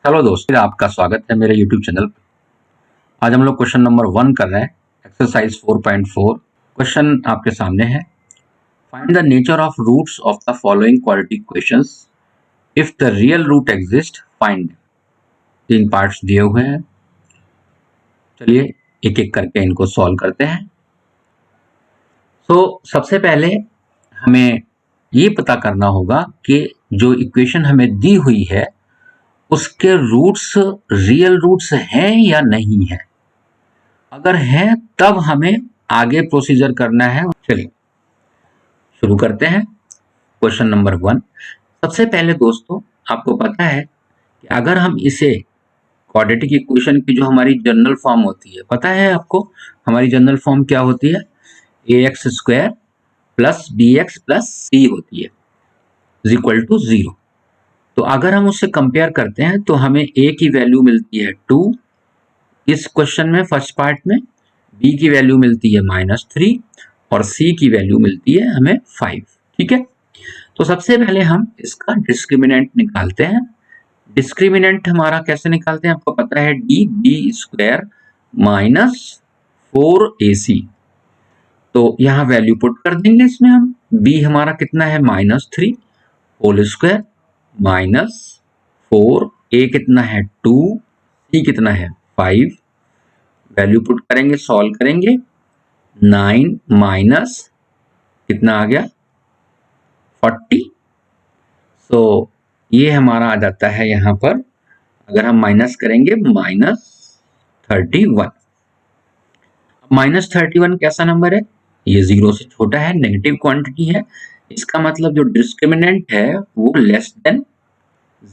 Hello दोस्तों, आपका स्वागत है मेरे YouTube चैनल पर। आज हम लोग क्वेश्चन नंबर 1 कर रहे हैं, एक्सरसाइज 4.4। क्वेश्चन आपके सामने है, find the nature of roots of the following quadratic questions, if the real root exist find. 3 parts दिए हुए हैं, चलिए एक एक करके इनको सॉल्व करते हैं। सबसे पहले हमें ये पता करना होगा कि जो इक्वेशन हमें दी हुई है उसके रूट्स रियल रूट्स हैं या नहीं है। अगर हैं तब हमें आगे प्रोसीजर करना है। चलिए शुरू करते हैं। Question number 1। सबसे पहले दोस्तों आपको पता है कि अगर हम इसे क्वाड्रेटिक इक्वेशन की जो हमारी जनरल फॉर्म होती है, पता है आपको हमारी जनरल फॉर्म क्या होती है? ax square plus bx plus c होती है इज इक्वल टू 0। तो अगर हम उससे कंपेयर करते हैं तो हमें a की वैल्यू मिलती है 2 इस क्वेश्चन में, फर्स्ट पार्ट में। b की वैल्यू मिलती है -3 और c की वैल्यू मिलती है हमें 5। ठीक है, तो सबसे पहले हम इसका डिस्क्रिमिनेंट निकालते हैं। डिस्क्रिमिनेंट हमारा कैसे निकालते हैं, आपको पता है D B square minus 4ac। तो यहां वैल्यू पुट कर देंगे इसमें हम। b हमारा कितना है -3 होल स्क्वायर माइनस 4, a कितना है 2, c कितना है 5। वैल्यू पुट करेंगे, सॉल्व करेंगे। 9 माइनस कितना आ गया 40। सो ये हमारा आ जाता है यहां पर, अगर हम माइनस करेंगे -31। -31 कैसा नंबर है? ये 0 से छोटा है, नेगेटिव क्वांटिटी है। इसका मतलब जो डिस्क्रिमिनेंट है वो लेस देन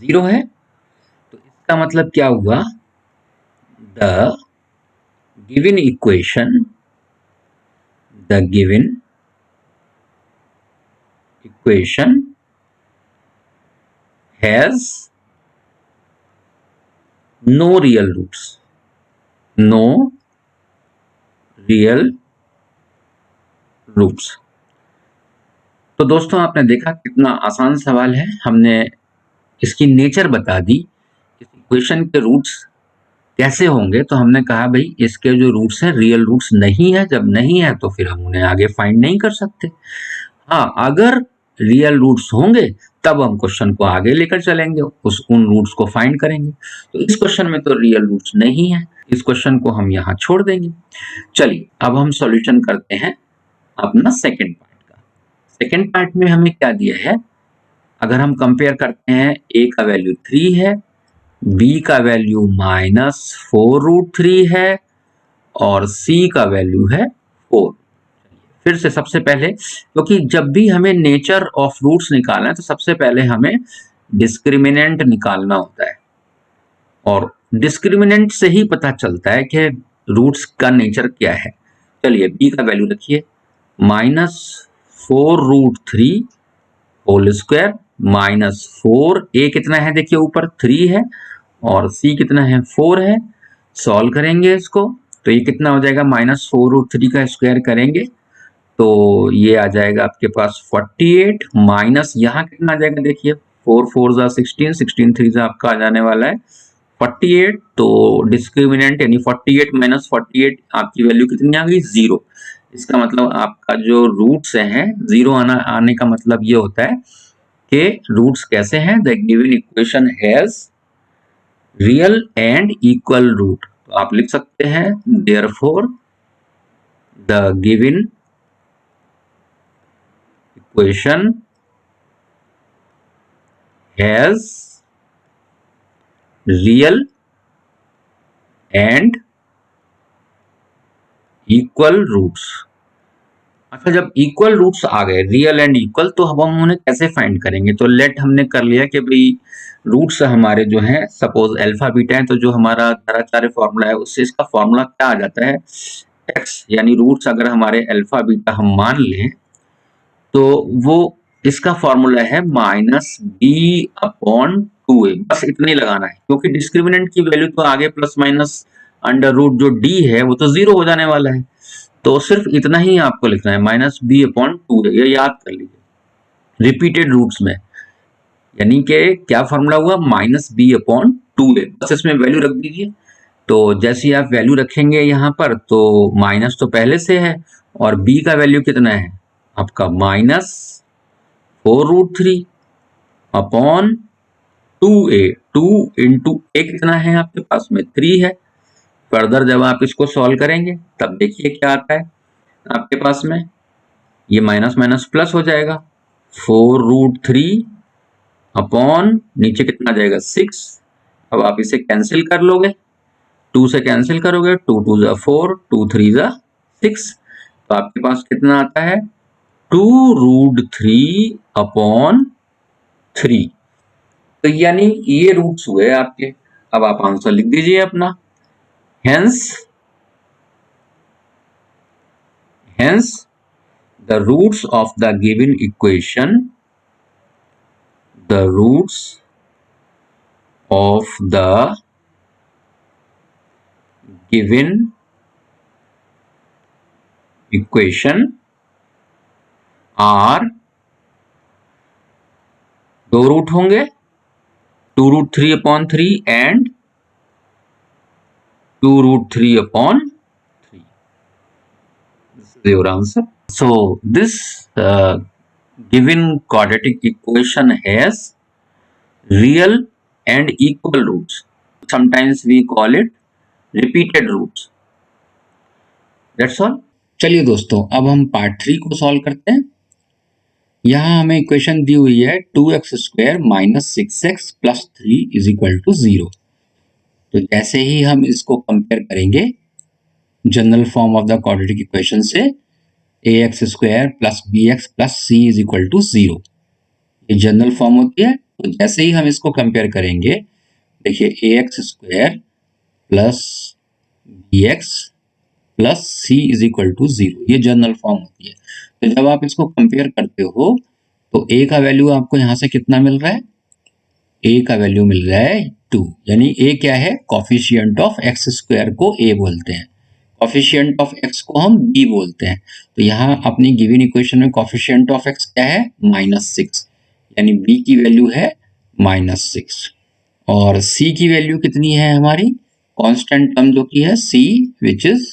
0 है। तो इसका मतलब क्या हुआ? The given equation has no real roots. No real roots. तो दोस्तों आपने देखा कितना आसान सवाल है। हमने इसकी नेचर बता दी, इस इक्वेशन के रूट्स कैसे होंगे। तो हमने कहा भाई इसके जो रूट्स हैं रियल रूट्स नहीं है। जब नहीं है तो फिर हम उन्हें आगे फाइंड नहीं कर सकते। हाँ, अगर रियल रूट्स होंगे तब हम क्वेश्चन को आगे लेकर चलेंगे, उन रूट्स को फाइंड करेंगे। तो इस क्वेश्चन में तो रियल रूट्स नहीं है, इस क्वेश्चन को हम यहाँ छोड़ देंगे। चलिए अब हम सॉल्यूशन करते हैं अपना सेकंड पार्ट का। सेकंड पार्ट में हमें क्या दिया है, अगर हम कंपेयर करते हैं, a का वैल्यू 3 है, b का वैल्यू -4√3 है और c का वैल्यू है 4। फिर से सबसे पहले, क्योंकि जब भी हमें नेचर ऑफ रूट्स निकालना है तो सबसे पहले हमें डिस्क्रिमिनेंट निकालना होता है, और डिस्क्रिमिनेंट से ही पता चलता है कि रूट्स का नेचर क्या है। चलिए b का वैल्यू रखिए -4√3 होल स्क्वायर -4, a कितना है देखिए ऊपर 3 है और c कितना है 4 है। सॉल्व करेंगे इसको तो ये कितना हो जाएगा, -4√3 का स्क्वायर करेंगे तो ये आ जाएगा आपके पास 48 माइनस यहाँ कितना आ जाएगा देखिए 4 4 जा 16, 16 3 जा आपका आ जाने वाला है 48। तो डिस्क्रिमिनेंट यानी 48 माइनस 48 आपकी वैल्यू कितनी आ गई 0। इसका मतलब आपका जो रूट्स हैं 0 आने का मतलब ये होता है कि रूट्स कैसे हैं, the given equation has real and equal root. तो आप लिख सकते हैं therefore the given equation has real and equal roots। अच्छा, जब इक्वल रूट्स आ गए, रियल एंड इक्वल, तो अब हम उन्हें कैसे फाइंड करेंगे? तो लेट हमने कर लिया कि भाई रूट्स हमारे जो हैं, सपोज अल्फा बीटा है, तो जो हमारा धराचार्य फॉर्मूला है उससे इसका फॉर्मूला क्या आ जाता है, x। यानी रूट्स अगर हमारे अल्फा बीटा हम मान लें तो वो इसका फॉर्मूला है -b/2a। बस इतना ही लगाना है, क्योंकि डिस्क्रिमिनेंट की वैल्यू तो आगे प्लस माइनस अंडर रूट जो d है वो तो 0 हो जाने वाला है। तो सिर्फ इतना ही आपको लिखना है -b/2a, ये याद कर लीजिए रिपीटेड रूट्स में। यानी कि क्या फॉर्मूला हुआ, -b/2 2a, बस इसमें वैल्यू रख दीजिए। तो जैसे ही आप वैल्यू रखेंगे यहाँ पर, तो माइनस तो पहले से है, और b का वैल्यू कितना है आपका -4√3 अपॉन 2a। 2 इंटू a कितना है आपके पास में 3 है। फर्दर जब आप इसको सॉल्व करेंगे तब देखिए क्या आता है आपके पास में, ये माइनस माइनस प्लस हो जाएगा, 4√3 अपॉन नीचे कितना जाएगा 6। अब आप इसे कैंसिल कर लोगे, 2 से कैंसिल करोगे, 2 2 जा 4, 2 3 जा 6, तो आपके पास कितना आता है 2√3 अपॉन 3। तो यानी ये रूट्स हुए आपके। अब आप आंसर लिख दीजिए अपना। Hence the roots of the given equation, the roots of the given equation are, दो रूट होंगे, 2√3 upon 3 and 2√3 upon 3. This is your answer. So this given quadratic equation has real and equal roots. Sometimes we call it repeated roots. That's all. चलिए दोस्तों, अब हम part 3 को solve करते हैं। यहाँ हमें इक्वेशन दी हुई है 2x² minus 6x plus 3 is equal to 0। तो जैसे ही हम इसको कंपेयर करेंगे general form of the quadratic equation से, ax² plus bx plus c is equal to 0, ये जनरल फॉर्म होती है। तो जैसे ही हम इसको कंपेयर करेंगे, देखिए ax² plus bx plus c is equal to 0, ये जनरल फॉर्म होती है। तो जब आप इसको कंपेयर करते हो तो a का वैल्यू आपको यहां से कितना मिल रहा है, a का वैल्यू मिल रहा है 2, यानी a क्या है, कॉफिशिएंट ऑफ x² को a बोलते हैं, कॉफिशिएंट ऑफ x को हम b बोलते हैं। तो यहाँ अपनी गिवन इक्वेशन में कॉफिशिएंट ऑफ x क्या है -6, यानी b की वैल्यू है -6, और c की वैल्यू कितनी है हमारी, कांस्टेंट टर्म जो की है c which is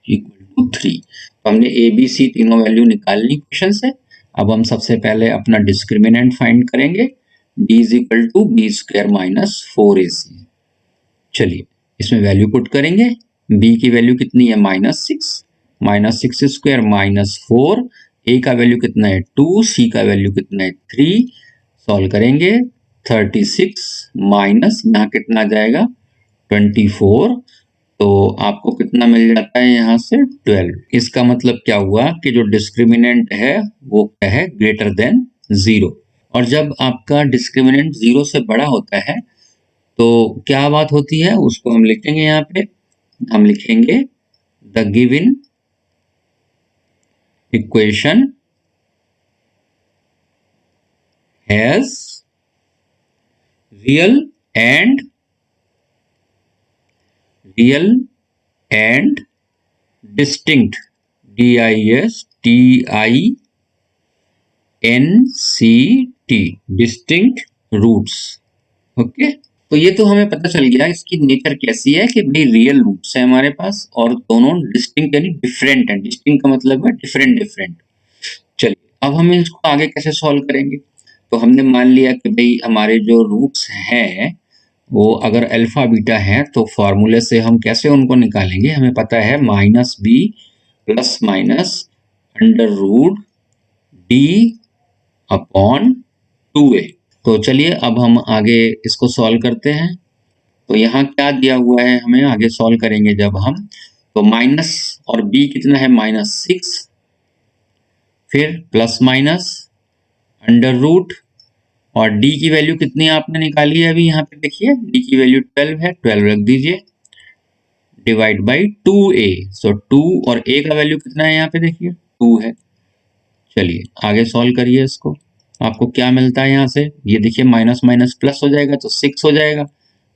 equal to 3। तो हमने a b c तीनों वैल्यू निकालनी इक्वेशन से। अब हम सबसे पहले अपना डिस्क्रिमिनेंट फाइंड करेंगे, d is equal to b² minus 4ac। चलिए इसमें वैल्यू पुट करेंगे, b की वैल्यू कितनी है -6 माइनस 4, a का वैल्यू कितना है 2, c का वैल्यू कितना है 3, सॉल्व करेंगे 36 माइनस यहाँ कितना जाएगा 24, तो आपको कितना मिल जाता है यहाँ से 12। इसका मतलब क्या हुआ कि जो डिस्क्रिमिनेंट है वो क्या है, ग्रेटर देन 0। और जब आपका डिस्क्रिमिनेंट 0 से बड़ा होता है तो क्या बात होती है, उसको हम लिखेंगे यहाँ पे, हम लिखेंगे the given equation has real and distinct, DISTINCT, distinct roots. Okay, तो ये तो हमें पता चल गया इसकी नेचर कैसी है कि भाई रियल रूट्स है हमारे पास, और दोनों डिस्टिंक्ट यानी डिफरेंट है। डिस्टिंक्ट का मतलब है डिफरेंट। चलिए अब हम इसको आगे कैसे सॉल्व करेंगे। तो हमने मान लिया कि भाई हमारे जो रूट्स हैं वो अगर अल्फा बीटा है, तो फॉर्मूले से हम कैसे उनको निकालेंगे, हमें पता है -b plus minus √d upon 2a। तो चलिए अब हम आगे इसको सॉल्व करते हैं। तो यहाँ क्या दिया हुआ है, हमें आगे सॉल्व करेंगे जब हम, तो माइनस और b कितना है -6, फिर प्लस माइनस √, और d की वैल्यू कितनी आपने निकाली है अभी, यहाँ पे देखिए d की वैल्यू 12 है, 12 रख दीजिए, डिवाइड बाई 2a। सो 2 और a का वैल्यू कितना है यहाँ पे देखिए 2 है। चलिए आगे सॉल्व करिए इसको, आपको क्या मिलता है यहाँ से, ये देखिए माइनस माइनस प्लस हो जाएगा तो 6 हो जाएगा,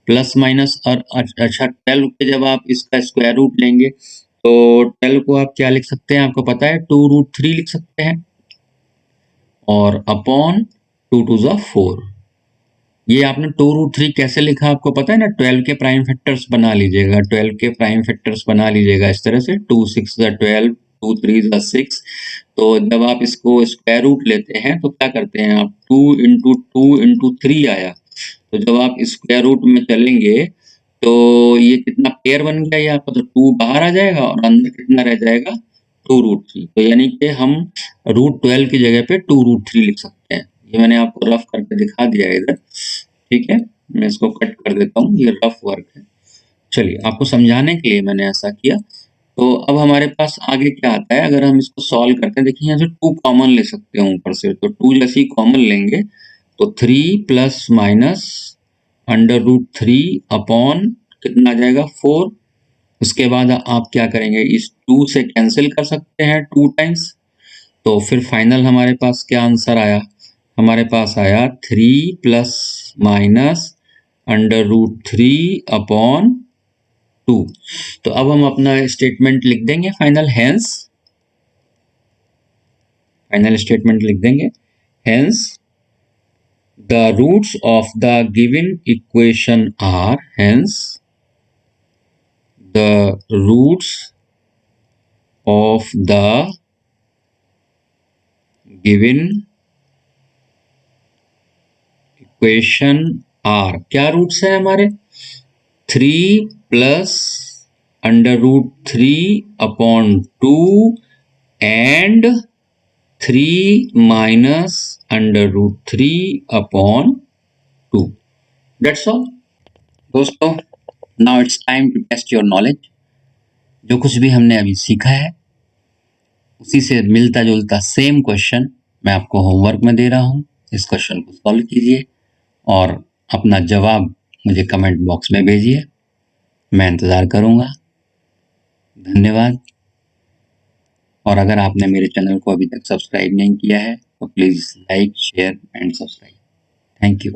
प्लस माइनस, और अच्छा 12 के जब आप इसका स्क्वायर रूट लेंगे तो 12 को आप क्या लिख सकते हैं, आपको पता है 2√3 लिख सकते हैं, और अपॉन 2 2 जा 4, ये आपने 2√3 कैसे लिखा आपको पता है ना, 12 के प्राइम फैक्टर्स बना लीजिएगा, 12 के प्राइम फैक्टर्स बना लीजिएगा इस तरह से, 2 6 12, 2 3 6। तो जब आप इसको स्क्वायर रूट लेते हैं तो क्या करते हैं आप, 2 इंटू 2 इंटू 3 आया, तो जब आप स्क्वायर रूट में चलेंगे तो ये कितना पेयर बन गया ये आपका, तो 2 बाहर आ जाएगा और अंदर कितना रह जाएगा, 2√3। तो यानी कि हम √12 की जगह पे 2√3 लिख सकते हैं। ये मैंने आपको रफ करके दिखा दिया है इधर, ठीक है। मैं इसको कट कर देता हूँ, ये रफ वर्क है। चलिए, आपको समझाने के लिए मैंने ऐसा किया। तो अब हमारे पास आगे क्या आता है, अगर हम इसको सॉल्व करते हैं, देखिए यहाँ से 2 कॉमन ले सकते हैं ऊपर से, तो 2 जैसे ही कॉमन लेंगे तो 3 प्लस माइनस √3 अपॉन कितना आ जाएगा, 4। उसके बाद आप क्या करेंगे, इस 2 से कैंसिल कर सकते हैं 2 टाइम्स, तो फिर फाइनल हमारे पास क्या आंसर आया, हमारे पास आया 3 प्लस माइनस √3 अपॉन 2। तो अब हम अपना स्टेटमेंट लिख देंगे फाइनल, हेंस फाइनल स्टेटमेंट लिख देंगे, hence the roots of the given equation are, hence the roots of the given equation are, क्या रूट्स है हमारे, 3 plus √3 upon 2 and 3 minus √3 upon 2। That's all दोस्तों। Now it's time to test your knowledge. जो कुछ भी हमने अभी सीखा है उसी से मिलता जुलता सेम क्वेश्चन मैं आपको होमवर्क में दे रहा हूँ। इस क्वेश्चन को सॉल्व कीजिए और अपना जवाब मुझे कमेंट बॉक्स में भेजिए, मैं इंतज़ार करूँगा। धन्यवाद। और अगर आपने मेरे चैनल को अभी तक सब्सक्राइब नहीं किया है तो please like, share and subscribe. Thank you.